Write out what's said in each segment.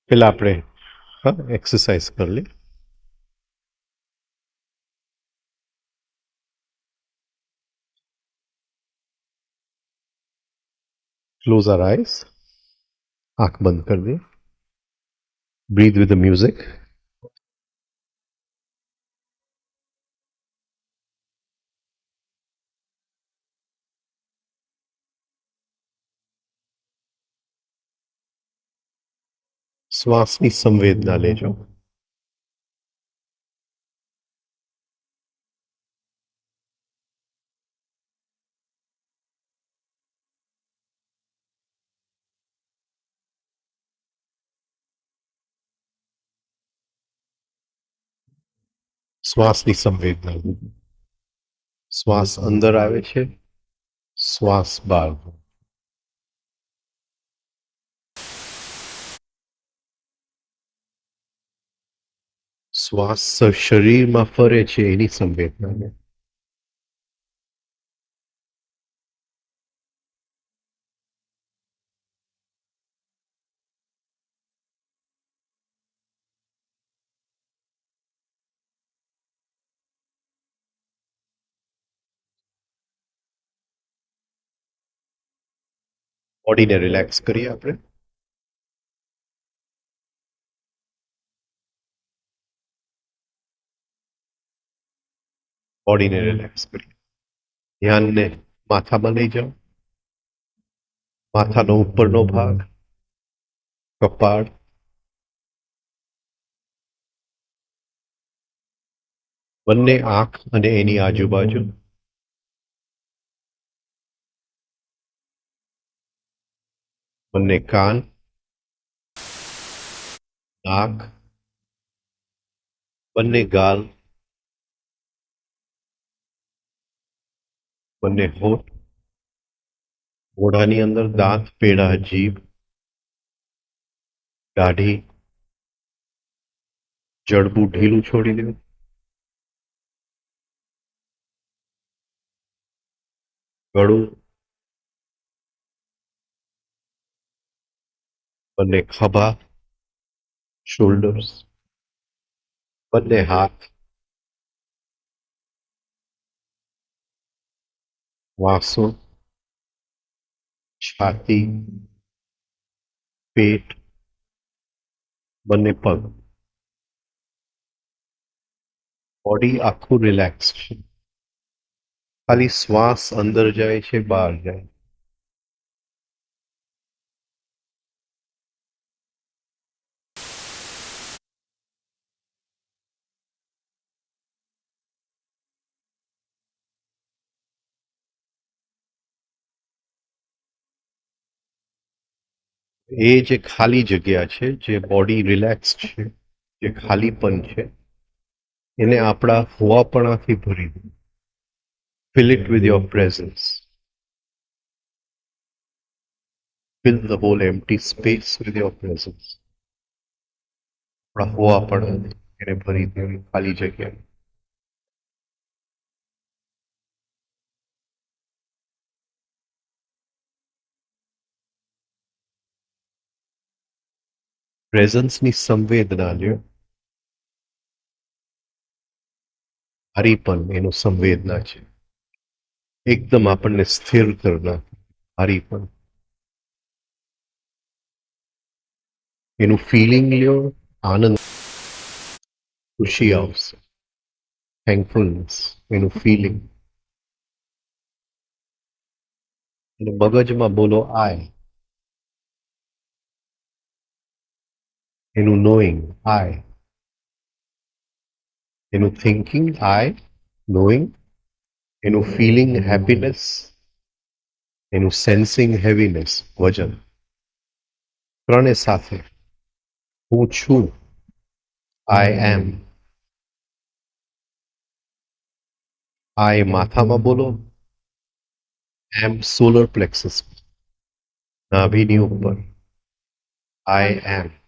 પેલા આપણે એક્સરસાઇઝ કરી લઈએ. ક્લોઝ આર આઈઝ, આંખ બંધ કરી દઈએ. Breathe with the music. શ્વાસની સંવેદના લેજો. શ્વાસની સંવેદના. શ્વાસ અંદર આવે છે, શ્વાસ બહાર. શ્વાસ શરીરમાં ફરે છે એની સંવેદના. બોડીને રિલેક્સ કરીએ આપણે. બોડીને રિલેક્સ કરીએ. ધ્યાનને માથામાં લઈ જાઓ. માથાનો ઉપરનો ભાગ, કપાળ, બંને આંખ અને એની આજુબાજુ, બંને કાન, નાક, બંને ગાલ, બંને હોઠ, મોઢાની અંદર દાંત, પેડા, જીભ, દાઢી, જડબું ઢીલું છોડી દેવું. ગળું, બંને ખભા, શોલ્ડર્સ, બંને હાથ, વાંસો, છાતી, પેટ, બંને પગ. બોડી આખું રિલેક્સ છે. ખાલી શ્વાસ અંદર જાય છે, બહાર જાય. એ જે ખાલી જગ્યા છે, જે બોડી રિલેક્સ છે, જે ખાલીપન છે, એને આપણા હોવાપણાથી ભરી દો. Fill it with your presence. Fill the whole empty space with your presence. આપણા હોવાપણાથી એને ભરી દેવી ખાલી જગ્યા. પ્રેઝન્સની સંવેદના લ્યો. હરીપન એનું સંવેદના છે. એકદમ આપણને સ્થિર કરનાર હરીપન. એનું ફિલિંગ લ્યો, આનંદ, ખુશી આવશે. થેન્કફુલનેસ એનું ફિલિંગ. અને મગજમાં બોલો આય. એનું નોઈંગ આય. એનું થિંકિંગ આય, નોઈંગ. એનું ફિલિંગ હેપીનેસ, એનું સેન્સિંગ હેવીનેસ, વજન. ત્રણે સાથે. હું છું, આઈ એમ. આઈ માથામાં બોલો, એમ સોલર પ્લેક્સસ, નાભીની ઉપર. આઈ એમ.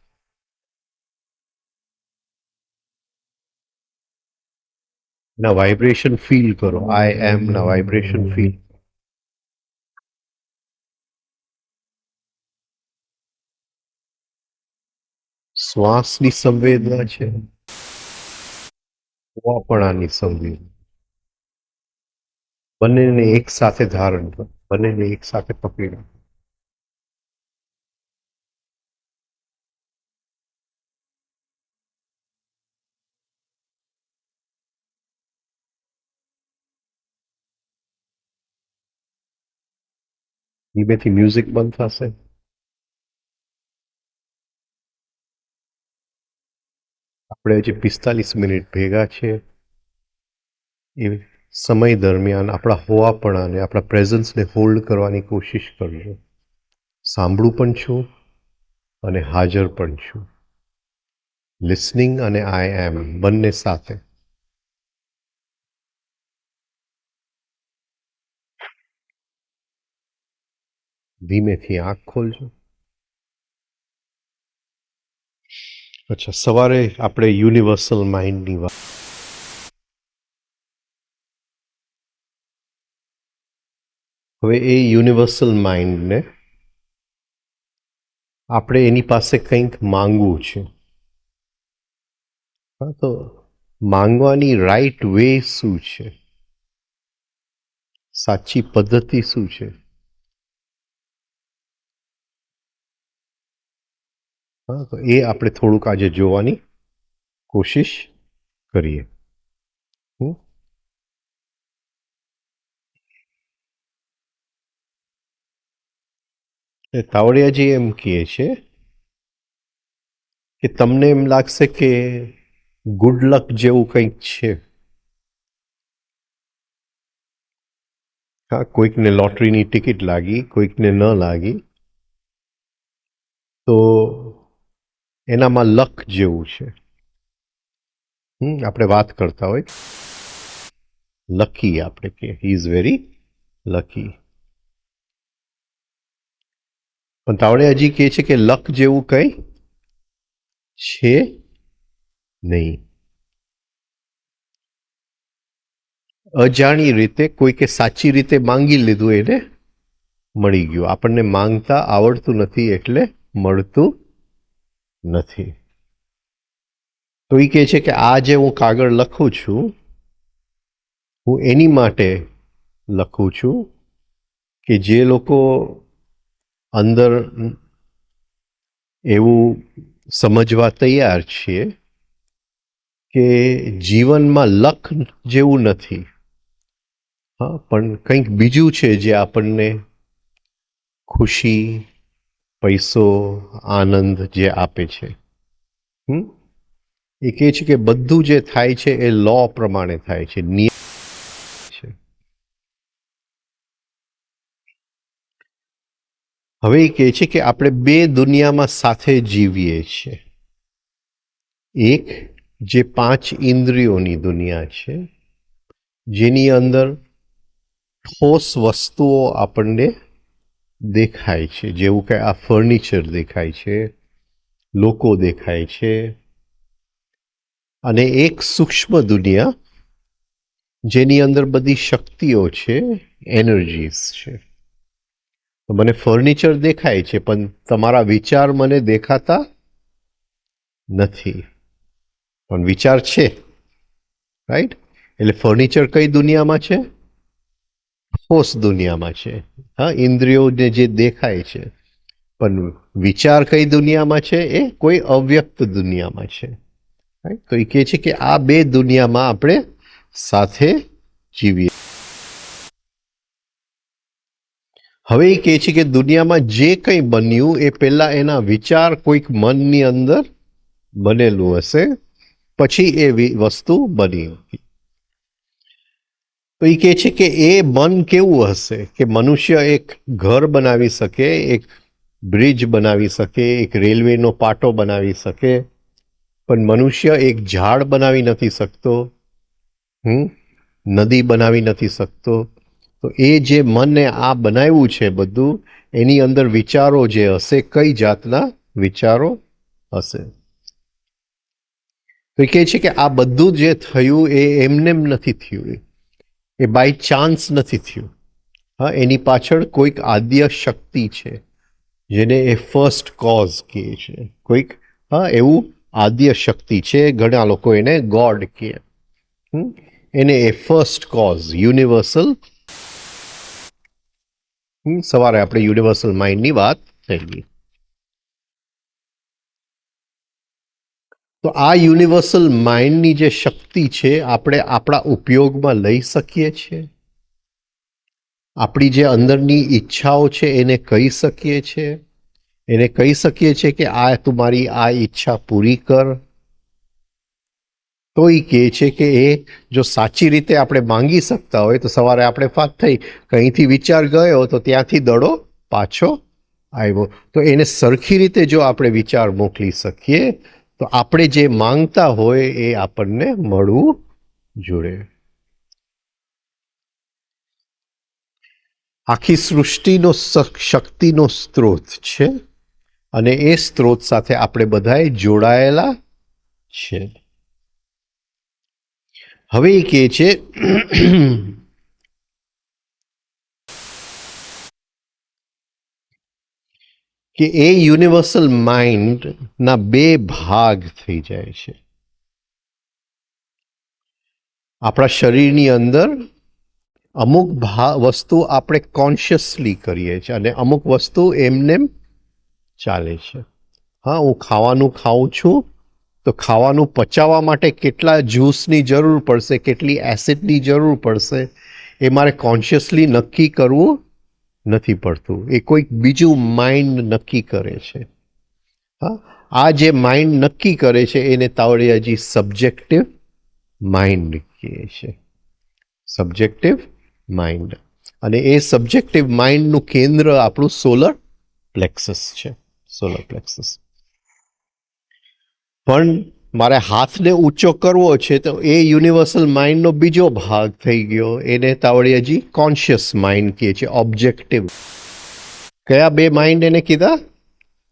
ના વાઇબ્રેશન ફીલ કરો. આઈ એમ ના વાઇબ્રેશન ફીલ. શ્વાસની સંવેદના છે, હોવાપણાની સંવેદના, બંનેને એક સાથે ધારણ કરો, બંનેને એક સાથે પકડી રાખો. ધીમેથી મ્યુઝિક બંધ થશે. આપણે જે 45 મિનિટ ભેગા છે એ સમય દરમિયાન આપણા હોવાપણાને, આપણા પ્રેઝન્સને હોલ્ડ કરવાની કોશિશ કરજો. સાંભળું પણ છું અને હાજર પણ છું. લિસનિંગ અને આઈ એમ બંને સાથે. ધીમેથી આંખ ખોલજો. અચ્છા, સવારે આપણે યુનિવર્સલ માઇન્ડની વાત, હવે એ યુનિવર્સલ માઇન્ડને આપણે એની પાસે કંઈક માંગવું છે. હા, તો માંગવાની રાઈટ વે શું છે, સાચી પદ્ધતિ શું છે? હા, તો એ આપણે થોડુંક આજે જોવાની કોશિશ કરીએ. તાવડિયાજી એમ કહે છે કે તમને એમ લાગશે કે ગુડ લક જેવું કંઈક છે. હા, કોઈકને લોટરીની ટિકિટ લાગી, કોઈકને ન લાગી, તો એનામાં લક જેવું છે. આપણે વાત કરતા હોય લકી, આપણે કે હી ઇઝ વેરી લકી. પણ તાવડિયાજી કહે છે કે લક જેવું કંઈ છે નહીં. અજાણી રીતે કોઈકે સાચી રીતે માંગી લીધું, એને મળી ગયું. આપણને માંગતા આવડતું નથી એટલે મળતું નથી. તો એ કહે છે કે આ જે હું કાગળ લખું છું, હું એની માટે લખું છું કે જે લોકો અંદર એવું સમજવા તૈયાર છીએ કે જીવનમાં લક જેવું નથી, હા, પણ કંઈક બીજું છે જે આપણને ખુશી, પૈસો, આનંદ જે આપે છે. એ કહે છે કે બધું જે થાય છે એ લો પ્રમાણે થાય છે, નિયમ છે. હવે એ કહે છે કે આપણે બે દુનિયામાં સાથે જીવીએ છીએ. એક જે 5 ઇન્દ્રિયોની દુનિયા છે, જેની અંદર ઠોસ વસ્તુઓ આપણને દેખાય છે, જેવું કે આ ફર્નિચર દેખાય છે, લોકો દેખાય છે. અને એક સૂક્ષ્મ દુનિયા જેની અંદર બધી શક્તિઓ છે, એનર્જીસ છે. તો મને ફર્નિચર દેખાય છે, પણ તમારા વિચાર મને દેખાતા નથી, પણ વિચાર છે, રાઈટ? એટલે ફર્નિચર કઈ દુનિયામાં છે? ઠોસ દુનિયામાં છે. હા, ઇન્દ્રિયોને જે દેખાય છે, પણ વિચાર કઈ દુનિયામાં છે? એ કોઈ અવ્યક્ત દુનિયામાં છે. તો એ કહે છે કે આ બે દુનિયામાં આપણે સાથે જીવીએ. હવે એ કહે છે કે દુનિયામાં જે કંઈ બન્યું એ પહેલા એના વિચાર કોઈક મનની અંદર બનેલું હશે, પછી એ વસ્તુ બની હતી. તો એ કહે છે કે એ મન કેવું હશે કે મનુષ્ય એક ઘર બનાવી શકે, એક બ્રિજ બનાવી શકે, એક રેલવેનો પાટો બનાવી શકે, પણ મનુષ્ય એક ઝાડ બનાવી નથી શકતો, નદી બનાવી નથી શકતો. તો એ જે મને આ બનાવ્યું છે બધું, એની અંદર વિચારો જે હશે, કઈ જાતના વિચારો હશે? તો એ કહે છે કે આ બધું જે થયું એ એમનેમ નથી થયું, એ બાય ચાન્સ નથી થયું. હા, એની પાછળ કોઈક આદ્ય શક્તિ છે, જેને એ ફર્સ્ટ કોઝ કહે છે, કોઈક હા, એવું આદ્ય શક્તિ છે. ઘણા લોકો એને ગોડ કહે. એને એ ફર્સ્ટ કોઝ યુનિવર્સલ. સવારે આપણે યુનિવર્સલ માઇન્ડની વાત થઈ ગઈ. તો આ યુનિવર્સલ માઇન્ડની જે શક્તિ છે આપણે આપણા ઉપયોગમાં લઈ શકીએ છીએ. આપણી જે અંદરની ઈચ્છાઓ છે એને કહી શકીએ છીએ. એને કહી શકીએ છીએ કે આ તું મારી આ ઈચ્છા પૂરી કર. તો એ કહે છે કે એ જો સાચી રીતે આપણે માંગી શકતા હોય તો સવારે આપણે વાત થઈ કંઈથી વિચાર ગયો તો ત્યાંથી દડો પાછો આવ્યો. તો એને સરખી રીતે જો આપણે વિચાર મોકલી શકીએ તો આપણે જે માંગતા હોય એ આપણને મળવું જોઈએ. આખી સૃષ્ટિનો શક્તિનો સ્ત્રોત છે અને એ સ્ત્રોત સાથે આપણે બધાએ જોડાયેલા છે. હવે એ કહે છે કે એ યુનિવર્સલ માઇન્ડના બે ભાગ થઈ જાય છે. આપણા શરીરની અંદર અમુક વસ્તુ આપણે કોન્શિયસલી કરીએ છીએ અને અમુક વસ્તુ એમને ચાલે છે. હા, હું ખાવાનું ખાઉં છું તો ખાવાનું પચાવવા માટે કેટલા જ્યુસની જરૂર પડશે, કેટલી એસિડની જરૂર પડશે એ મારે કોન્શિયસલી નક્કી કરવું નથી પડતું. એ કોઈક બીજું માઇન્ડ નક્કી કરે છે. હા, આ જે માઇન્ડ નક્કી કરે છે એને તાવડિયાજી સબ્જેક્ટિવ માઇન્ડ કહે છે. Subjective mind. અને એ સબ્જેક્ટિવ માઇન્ડનું કેન્દ્ર આપણું સોલર પ્લેક્સસ છે. Solar plexus. પણ મારે હાથને ઊંચો કરવો છે તો એ યુનિવર્સલ માઇન્ડનો બીજો ભાગ થઈ ગયો. એને તાવડિયાજી કોન્શિયસ માઇન્ડ કહે છે, ઓબ્જેક્ટિવ. કયા બે માઇન્ડ એને કીધા?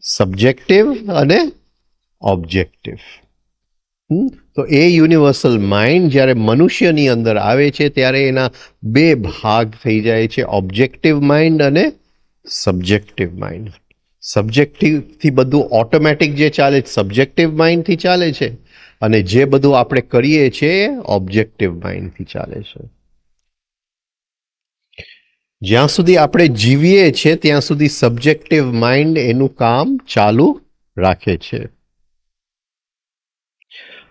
સબ્જેક્ટિવ અને ઓબ્જેક્ટિવ. તો એ યુનિવર્સલ માઇન્ડ જ્યારે મનુષ્યની અંદર આવે છે ત્યારે એના બે ભાગ થઈ જાય છે, ઓબ્જેક્ટિવ માઇન્ડ અને સબ્જેક્ટિવ માઇન્ડ. સબ્જેક્ટિવથી બધું ઓટોમેટિક જે ચાલે છે સબ્જેક્ટિવ માઇન્ડથી ચાલે છે અને જે બધું આપણે કરીએ છીએ ઓબ્જેક્ટિવ માઇન્ડથી ચાલે છે. જ્યાં સુધી આપણે જીવીએ છીએ ત્યાં સુધી સબ્જેક્ટિવ માઇન્ડ એનું કામ ચાલુ રાખે છે.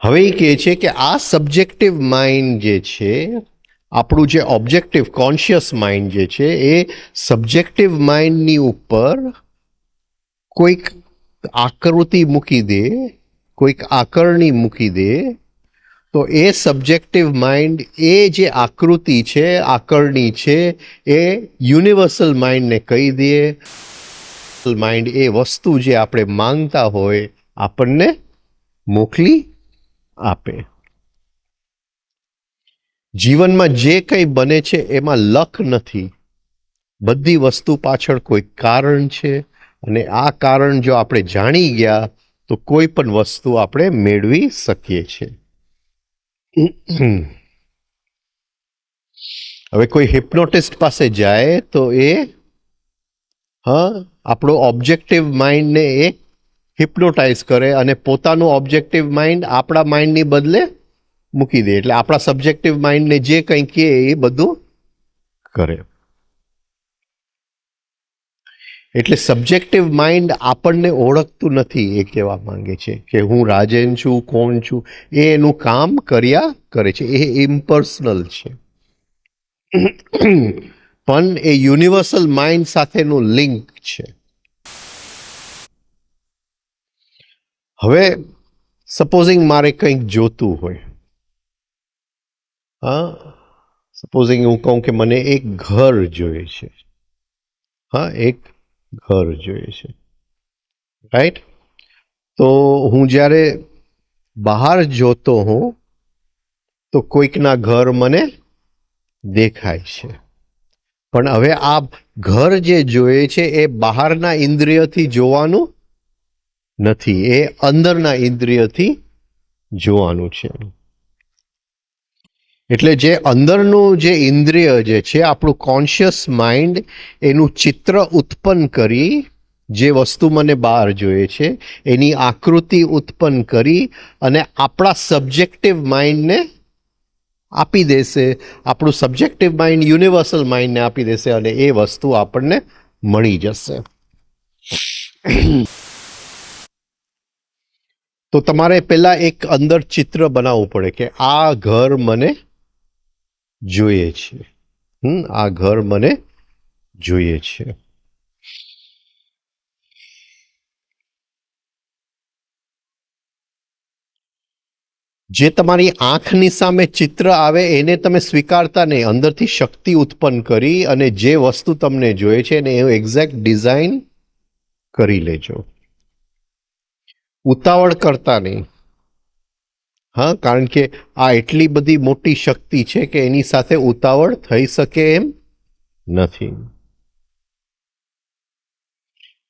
હવે એ કહે છે કે આ સબ્જેક્ટિવ માઇન્ડ જે છે, આપણું જે ઓબ્જેક્ટિવ કોન્શિયસ માઇન્ડ જે છે એ સબ્જેક્ટિવ માઇન્ડની ઉપર કોઈક આકૃતિ મૂકી દે, કોઈક આકરણી મૂકી દે તો એ સબ્જેક્ટિવ માઇન્ડ એ જે આકૃતિ છે, આકરણી છે એ યુનિવર્સલ માઇન્ડને કહી દે. માઇન્ડ એ વસ્તુ જે આપણે માંગતા હોય આપણને મોકલી આપે. જીવનમાં જે કંઈ બને છે એમાં લક નથી. બધી વસ્તુ પાછળ કોઈ કારણ છે અને આ કારણ જો આપણે જાણી ગયા તો કોઈ પણ વસ્તુ આપણે મેળવી શકીએ છીએ. હવે કોઈ હિપ્નોટિસ્ટ પાસે જાય તો એ આપણો ઓબ્જેક્ટિવ માઇન્ડને એ હિપ્નોટાઇઝ કરે અને પોતાનું ઓબ્જેક્ટિવ માઇન્ડ આપણા માઇન્ડની બદલે મૂકી દે. એટલે આપણા સબ્જેક્ટિવ માઇન્ડને જે કંઈ કહે એ બધું કરે. એટલે સબ્જેક્ટિવ માઇન્ડ આપણને ઓળખતું નથી એ કહેવા માંગે છે કે હું રાજેન છું, કોણ છું, એ એનું કામ કર્યા કરે છે. એ ઇમ્પર્સનલ છે. પણ એ યુનિવર્સલ માઇન્ડ સાથેનું લિંક છે. હવે સપોઝિંગ મારે કંઈક જોતું હોય, સપોઝિંગ હું કહું કે મને એક ઘર જોઈએ છે. એક ઘર જોઈએ છે, રાઈટ? તો હું જ્યારે બહાર જોતો હોઉં તો કોઈકના ઘર મને દેખાય છે. પણ હવે આ ઘર જે જોઈએ છે એ બહારના ઇન્દ્રિયથી જોવાનું નથી, એ અંદરના ઇન્દ્રિયથી જોવાનું છે. એટલે જે અંદરનું જે ઇન્દ્રિય જે છે આપણું કોન્શિયસ માઇન્ડ એનું ચિત્ર ઉત્પન્ન કરી જે વસ્તુ મને બહાર જોઈએ છે એની આકૃતિ ઉત્પન્ન કરી અને આપણા સબ્જેક્ટિવ માઇન્ડને આપી દેશે. આપણું સબ્જેક્ટિવ માઇન્ડ યુનિવર્સલ માઇન્ડને આપી દેશે અને એ વસ્તુ આપણને મળી જશે. તો તમારે પહેલા એક અંદર ચિત્ર બનાવવું પડે કે આ ઘર મને જોઈએ છે. આ ઘર મને જોઈએ છે. જે તમારી આંખની સામે ચિત્ર આવે એને તમે સ્વીકારતા નહીં, અંદરથી શક્તિ ઉત્પન્ન કરી અને જે વસ્તુ તમને જોઈએ છે એને એક્ઝેક્ટ ડિઝાઇન કરી લેજો. ઉતાવળ કરતા નહીં. હા, કારણ કે આ એટલી બધી મોટી શક્તિ છે કે એની સાથે ઉતાવળ થઈ શકે એમ નથી.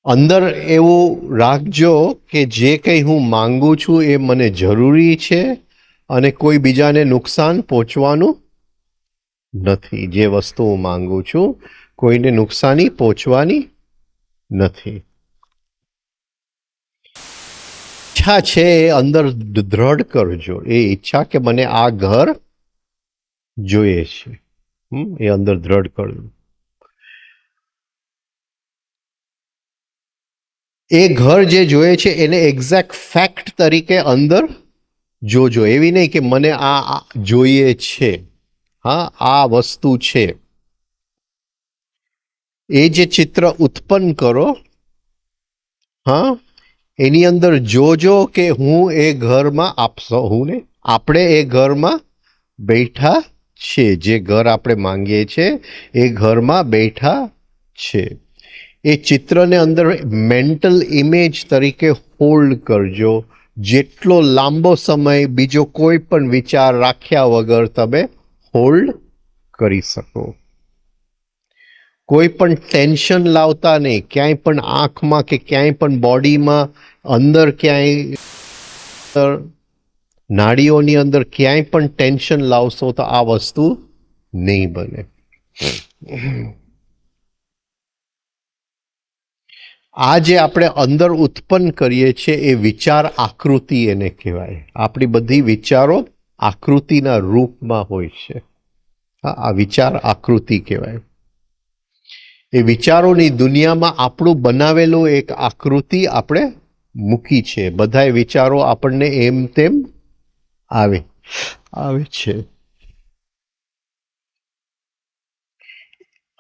અંદર એવું રાખજો કે જે કંઈ હું માંગુ છું એ મને જરૂરી છે અને કોઈ બીજાને નુકસાન પહોંચવાનું નથી. જે વસ્તુ હું માંગુ છું કોઈને નુકસાની પહોંચવાની નથી. ઈચ્છા છે એ અંદર દ્રઢ કરજો. એ ઈચ્છા કે મને આ ઘર જોઈએ છે એ અંદર દ્રઢ કરજો. એ ઘર જે જોઈએ છે એને એક્ઝેક્ટ ફેક્ટ તરીકે અંદર જોજો. એવી નહીં કે મને આ જોઈએ છે, હા આ વસ્તુ છે. એ જે ચિત્ર ઉત્પન્ન કરો, હા, એની અંદર જોજો કે હું એ ઘરમાં આપણે એ ઘરમાં બેઠા છે. જે ઘર આપણે માંગીએ છીએ એ ઘરમાં બેઠા છે. એ ચિત્રને અંદર મેન્ટલ ઇમેજ તરીકે હોલ્ડ કરજો. જેટલો લાંબો સમય બીજો કોઈ પણ વિચાર રાખ્યા વગર તમે હોલ્ડ કરી શકો. કોઈ પણ ટેન્શન લાવતા નહીં. ક્યાંય પણ આંખમાં કે ક્યાંય પણ બોડીમાં અંદર ક્યાંય નાડીઓની અંદર ક્યાંય પણ ટેન્શન લાવશો તો આ વસ્તુ નહીં બને. આ જે આપણે અંદર ઉત્પન્ન કરીએ છીએ એ વિચાર આકૃતિ એને કહેવાય. આપણી બધી વિચારો આકૃતિના રૂપમાં હોય છે. આ વિચાર આકૃતિ કહેવાય. એ વિચારોની દુનિયામાં આપણું બનાવેલું એક આકૃતિ આપણે મૂકી છે. બધાય વિચારો આપણને એમ તેમ આવે છે.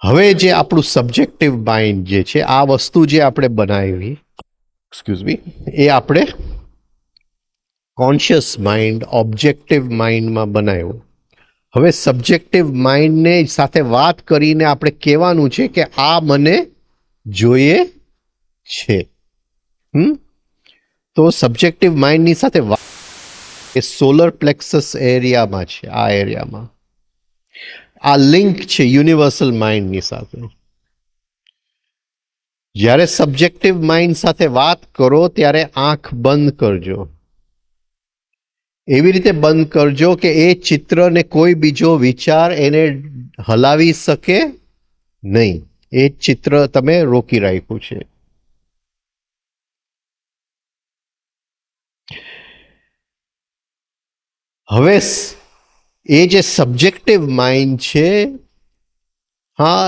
હવે જે આપણું સબ્જેક્ટિવ માઇન્ડ જે છે, આ વસ્તુ જે આપણે બનાવી, એ આપણે કોન્શિયસ માઇન્ડ, ઓબ્જેક્ટિવ માઇન્ડમાં બનાવ્યું. હવે સબ્જેક્ટિવ માઇન્ડને સાથે વાત કરીને આપણે કહેવાનું છે કે આ મને જોઈએ છે. તો સબ્જેક્ટિવ માઇન્ડની સાથે એ સોલર પ્લેક્સસ એરિયામાં છે. આ એરિયામાં આ લિંક છે યુનિવર્સલ માઇન્ડની સાથે. જ્યારે સબ્જેક્ટિવ માઇન્ડ સાથે વાત કરો ત્યારે આંખ બંધ કરજો. એવી રીતે બંધ કરજો કે એ ચિત્રને કોઈ બીજો વિચાર એને હલાવી શકે નહીં. એ ચિત્ર તમે રોકી રાખ્યું છે. હવે એ જે સબ્જેક્ટિવ માઇન્ડ છે, હા,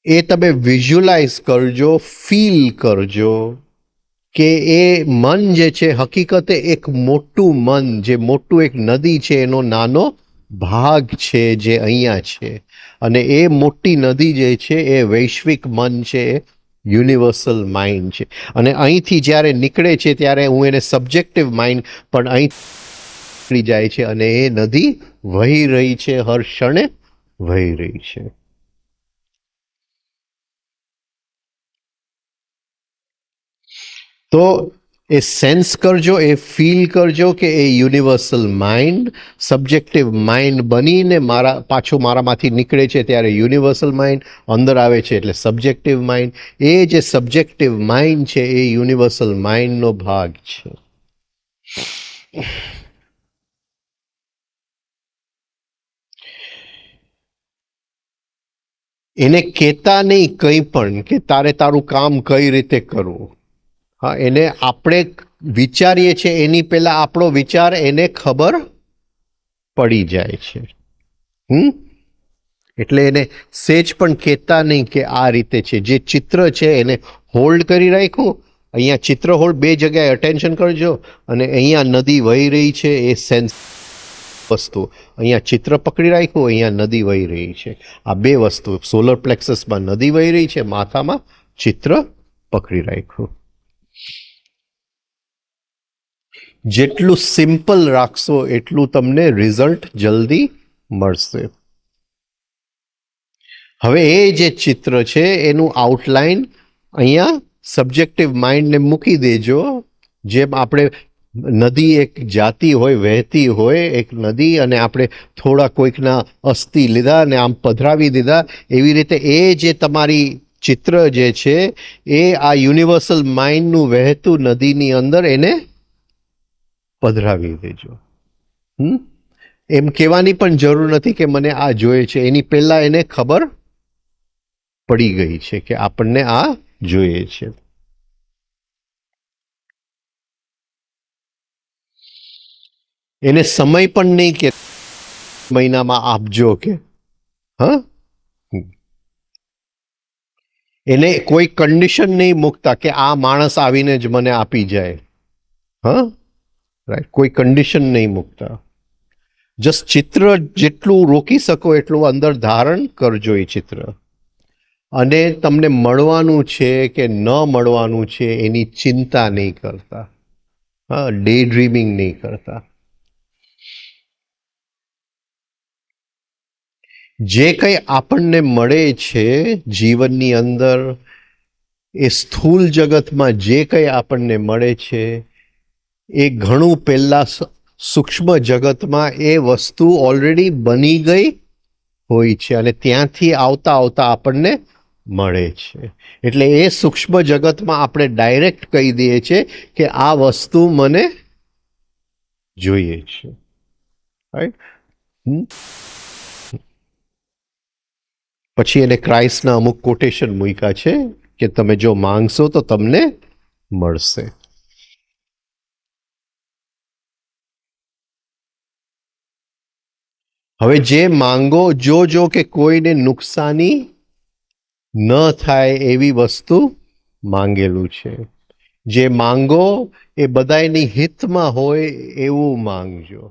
એ તમે વિઝ્યુલાઇઝ કરજો, ફીલ કરજો કે એ મન જે છે હકીકતે એક મોટું મન, જે મોટું એક નદી છે એનો નાનો ભાગ છે જે અહીંયા છે. અને એ મોટી નદી જે છે એ વૈશ્વિક મન છે, યુનિવર્સલ માઇન્ડ છે. અને અહીંથી જ્યારે નીકળે છે ત્યારે હું એને સબ્જેક્ટિવ માઇન્ડ પણ અહીં નીકળી જાય છે અને એ નદી વહી રહી છે, હર ક્ષણે વહી રહી છે. તો એ સેન્સ કરજો, એ ફીલ કરજો કે એ યુનિવર્સલ માઇન્ડ સબ્જેક્ટિવ માઇન્ડ બનીને પાછું મારામાંથી નીકળે છે ત્યારે યુનિવર્સલ માઇન્ડ અંદર આવે છે એટલે સબ્જેક્ટિવ માઇન્ડ. એ જે સબ્જેક્ટિવ માઇન્ડ છે એ યુનિવર્સલ માઇન્ડનો ભાગ છે. એને કહેતા નહીં કંઈ પણ કે તારે તારું કામ કઈ રીતે કરવું. હા, એને આપણે વિચારીએ છીએ એની પહેલા આપણો વિચાર એને ખબર પડી જાય છે. એટલે એને સેજ પણ કહેતા નહીં કે આ રીતે છે. જે ચિત્ર છે એને હોલ્ડ કરી રાખ્યું. અહીંયા ચિત્ર હોલ્ડ, બે જગ્યાએ અટેન્શન કરજો. અને અહીંયા નદી વહી રહી છે એ સેન્સ વસ્તુ. અહીંયા ચિત્ર પકડી રાખ્યું, અહીંયા નદી વહી રહી છે. આ બે વસ્તુ, સોલર પ્લેક્સસમાં નદી વહી રહી છે, માથામાં ચિત્ર પકડી રાખ્યું. જેટલું સિમ્પલ રાખશો એટલું તમને રિઝલ્ટ જલ્દી મળશે. હવે એ જે ચિત્ર છે એનું આઉટલાઇન અહીંયા સબ્જેક્ટિવ માઇન્ડને મૂકી દેજો. જેમ આપણે નદી એક જાતી હોય, વહેતી હોય એક નદી, અને આપણે થોડા કોઈકના અસ્થિ લીધા અને આમ પધરાવી દીધા, એવી રીતે એ જે તમારી ચિત્ર જે છે એ આ યુનિવર્સલ માઇન્ડનું વહેતું નદીની અંદર એને પધરાવી દેજો. એમ કહેવાની પણ જરૂર નથી કે મને આ જોઈએ છે. એની પહેલા એને ખબર પડી ગઈ છે કે આપણને આ જોઈએ છે. એને સમય પણ નહીં કે મહિનામાં આપજો કે હા, એને કોઈ કન્ડિશન નહીં મૂકતા કે આ માણસ આવીને જ મને આપી જાય. હા, રાઈટ, કોઈ કન્ડિશન નહીં મૂકતા. જસ્ટ ચિત્ર જેટલું રોકી શકો એટલું અંદર ધારણ કરજો એ ચિત્ર. અને તમને મળવાનું છે કે ન મળવાનું છે એની ચિંતા નહીં કરતા. હા, ડે ડ્રીમિંગ નહીં કરતા. જે કંઈ આપણને મળે છે જીવનની અંદર, એ સ્થૂલ જગતમાં જે કંઈ આપણને મળે છે એ ઘણું પહેલા સૂક્ષ્મ જગતમાં એ વસ્તુ ઓલરેડી બની ગઈ હોય છે અને ત્યાંથી આવતા આવતા આપણને મળે છે. એટલે એ સૂક્ષ્મ જગતમાં આપણે ડાયરેક્ટ કહી દઈએ છીએ કે આ વસ્તુ મને જોઈએ છે. રાઈટ. પછી એને ક્રાઇસ્ટના અમુક કોટેશન મૂક્યા છે કે તમે જો માંગશો તો તમને મળશે. હવે જે માંગો, જોજો કે કોઈને નુકસાની ન થાય એવી વસ્તુ માંગેલું છે. જે માંગો એ બધાયની હિતમાં હોય એવું માંગજો.